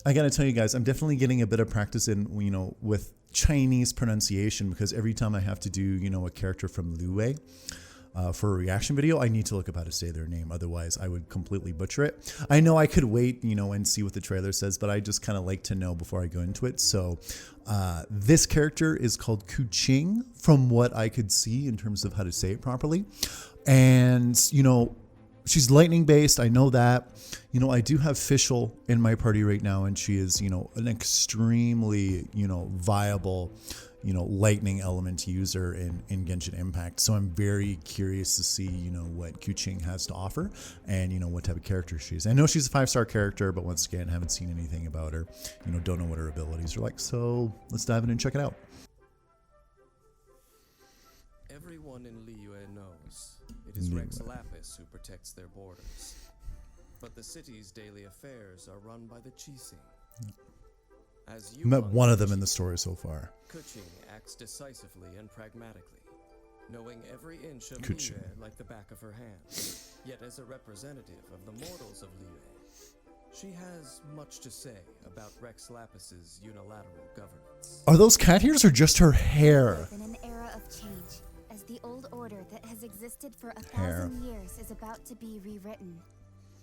I gotta tell you guys, I'm definitely getting a bit of practice in, with Chinese pronunciation, because every time I have to do, a character from Liyue for a reaction video, I need to look up how to say their name. Otherwise, I would completely butcher it. I know I could wait, and see what the trailer says, but I just kind of like to know before I go into it. So this character is called Keqing, from what I could see in terms of how to say it properly. And, she's lightning based. I know that. I do have Fischl in my party right now, and she is, an extremely, viable, lightning element user in Genshin Impact. So I'm very curious to see, what Keqing has to offer and, what type of character she is. I know she's a 5-star character, but once again, haven't seen anything about her, don't know what her abilities are like. So let's dive in and check it out. Everyone in Liyue knows it is Rex Lapis who protects their borders. But the city's daily affairs are run by the Keqing. As you met one of them in the story so far. Keqing acts decisively and pragmatically, knowing every inch of Liyue like the back of her hand. Yet as a representative of the mortals of Liyue, she has much to say about Rex Lapis's unilateral governance. Are those cat ears or just her hair? In an era of change, as the old order that has existed for 1,000 years is about to be rewritten.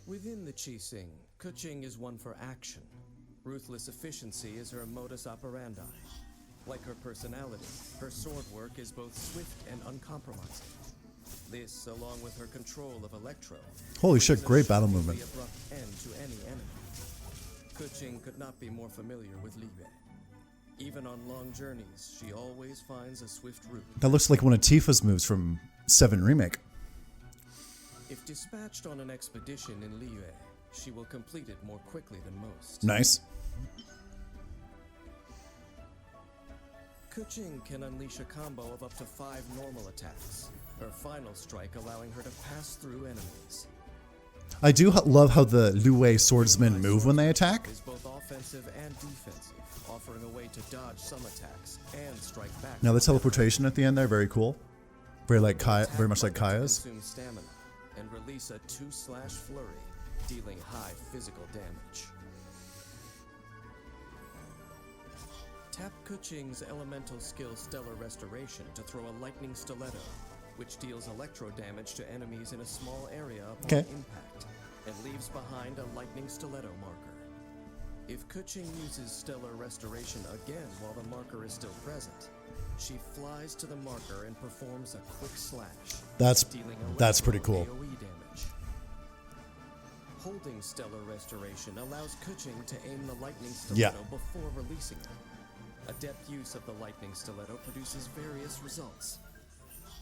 Within the Keqing, Keqing is one for action. Ruthless efficiency is her modus operandi. Like her personality, her sword work is both swift and uncompromising. This, along with her control of Electro. Holy shit, great battle movement. Abrupt end to any enemy. Keqing could not be more familiar with Liyue. Even on long journeys, she always finds a swift route. That looks like one of Tifa's moves from 7 Remake. If dispatched on an expedition in Liyue, she will complete it more quickly than most. Nice. Keqing can unleash a combo of up to 5 normal attacks, her final strike allowing her to pass through enemies. I do love how the Liyue swordsmen move when they attack. Is both offensive and defensive, offering a way to dodge some attacks and strike back. Now the teleportation at the end there, very cool. Very much like Kaya's. Consume stamina and release a 2/slash flurry, dealing high physical damage. Tap Keqing's elemental skill Stellar Restoration to throw a lightning stiletto, which deals electro damage to enemies in a small area upon impact, and leaves behind a lightning stiletto marker. If Keqing uses Stellar Restoration again while the marker is still present, she flies to the marker and performs a quick slash. That's pretty cool. AoE damage. Holding Stellar Restoration allows Keqing to aim the lightning stiletto before releasing it. Adept use of the lightning stiletto produces various results.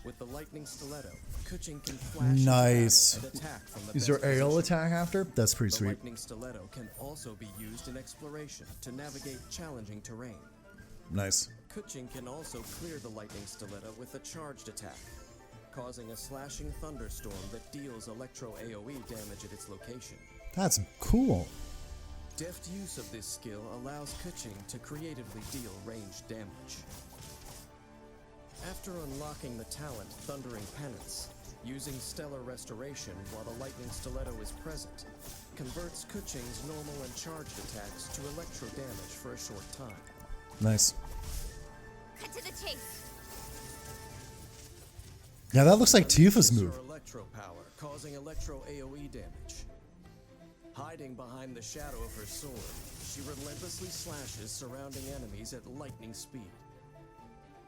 With the lightning stiletto, Keqing can flash and attack from the Is there aerial attack after? That's pretty the sweet. lightning stiletto can also be used in exploration to navigate challenging terrain. Nice. Keqing can also clear the lightning stiletto with a charged attack, causing a slashing thunderstorm that deals electro AoE damage at its location. That's cool. Deft use of this skill allows Keqing to creatively deal ranged damage. After unlocking the talent Thundering Penance, using Stellar Restoration while the lightning stiletto is present, converts Keqing's normal and charged attacks to electro damage for a short time. Nice. Cut to the chase. Yeah, that looks like Tifa's move. Her electro power, causing electro AoE damage. Hiding behind the shadow of her sword, she relentlessly slashes surrounding enemies at lightning speed,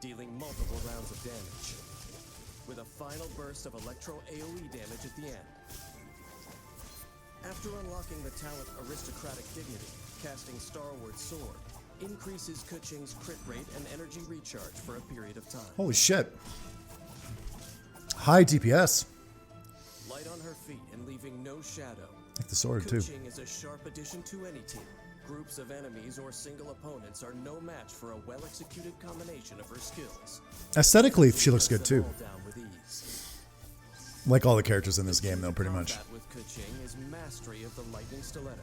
dealing multiple rounds of damage, with a final burst of electro AoE damage at the end. After unlocking the talent Aristocratic Dignity, casting Starward Sword increases Keqing's crit rate and energy recharge for a period of time. Holy shit. High DPS. Light on her feet and leaving no shadow. Like the sword too. Keqing is a sharp addition to any team. Groups of enemies or single opponents are no match for a well-executed combination of her skills. Aesthetically, she looks good too. Down with ease. Like all the characters in this game though, pretty much. Combat with Keqing is mastery of the lightning stiletto.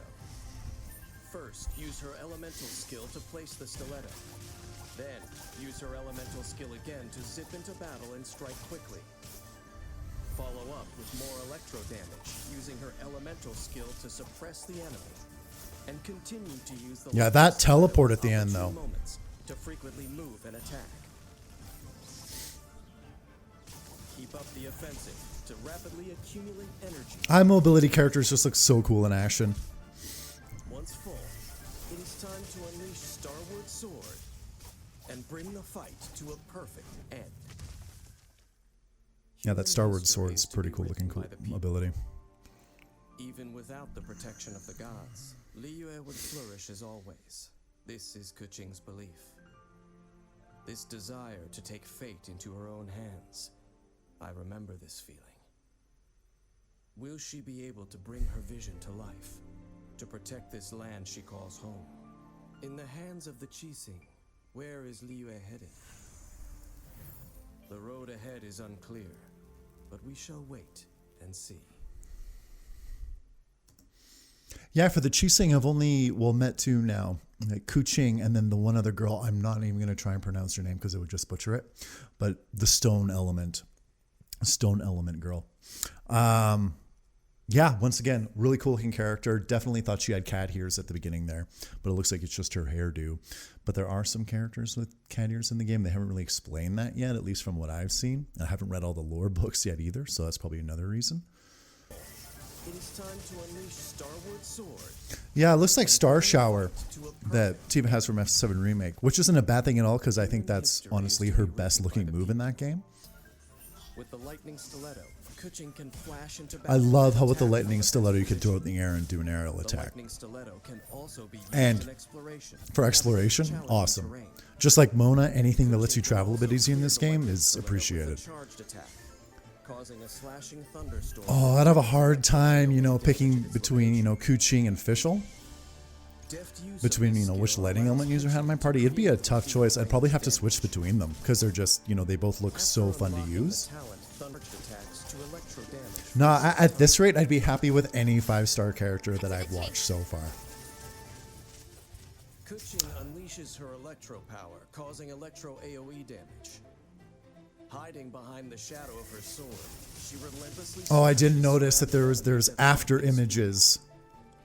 First, use her elemental skill to place the stiletto. Then, use her elemental skill again to zip into battle and strike quickly. Follow up with more electro damage, using her elemental skill to suppress the enemy. and continue to use the Yeah, that teleport at the end though. Moments to frequently move and attack. Keep up the offensive to rapidly accumulate energy. Eye mobility characters just look so cool in action. Once full, it is time to unleash Starward Sword and bring the fight to a perfect end. Yeah, that Starward Sword's pretty cool looking ability. Even without the protection of the gods, Liyue would flourish as always. This is Keqing's belief. This desire to take fate into her own hands. I remember this feeling. Will she be able to bring her vision to life? To protect this land she calls home? In the hands of the Keqing, where is Liyue headed? The road ahead is unclear, but we shall wait and see. Yeah, for the Keqing, I've only, met two now. Like Keqing and then the one other girl, I'm not even going to try and pronounce her name because I would just butcher it. But the Stone Element girl. Yeah, once again, really cool looking character. Definitely thought she had cat ears at the beginning there, but it looks like it's just her hairdo. But there are some characters with cat ears in the game. They haven't really explained that yet, at least from what I've seen. I haven't read all the lore books yet either, so that's probably another reason. It is time to unleash Starward Sword. Yeah, it looks like Star Shower that Tifa has from F7 Remake, which isn't a bad thing at all because I think that's honestly her best looking move in that game. With the lightning stiletto, Keqing can flash into I love how with the lightning stiletto you can throw it in the air and do an aerial attack. Lightning stiletto can also be used and in exploration. For exploration, awesome. Just like Mona, anything that lets you travel a bit easier in this game is appreciated. Causing a slashing thunderstorm. Oh, I'd have a hard time, picking between, Keqing and Fischl. Between, which lightning element user had in my party. It'd be a tough choice. I'd probably have to switch between them because they're just, they both look so fun to use. Nah, at this rate, I'd be happy with any 5-star character that I've watched so far. Keqing unleashes her electro power, causing electro AoE damage. Hiding behind the shadow of her sword, she relentlessly... Oh, I didn't notice that there's after images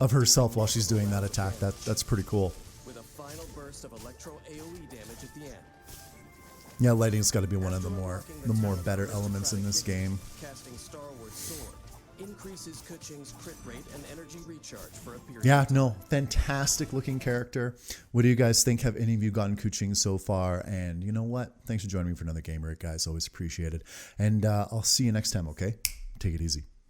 of herself while she's doing that attack. That's pretty cool. With a final burst of electro AoE damage at the end. Yeah, lighting's got to be one of the more better elements in this game. Casting Starward Sword increases Keqing's crit rate and energy recharge for a period. Yeah, no, fantastic looking character. What do you guys think? Have any of you gotten Keqing so far? And you know what? Thanks for joining me for another Gamer, guys. Always appreciate it. And I'll see you next time, okay? Take it easy.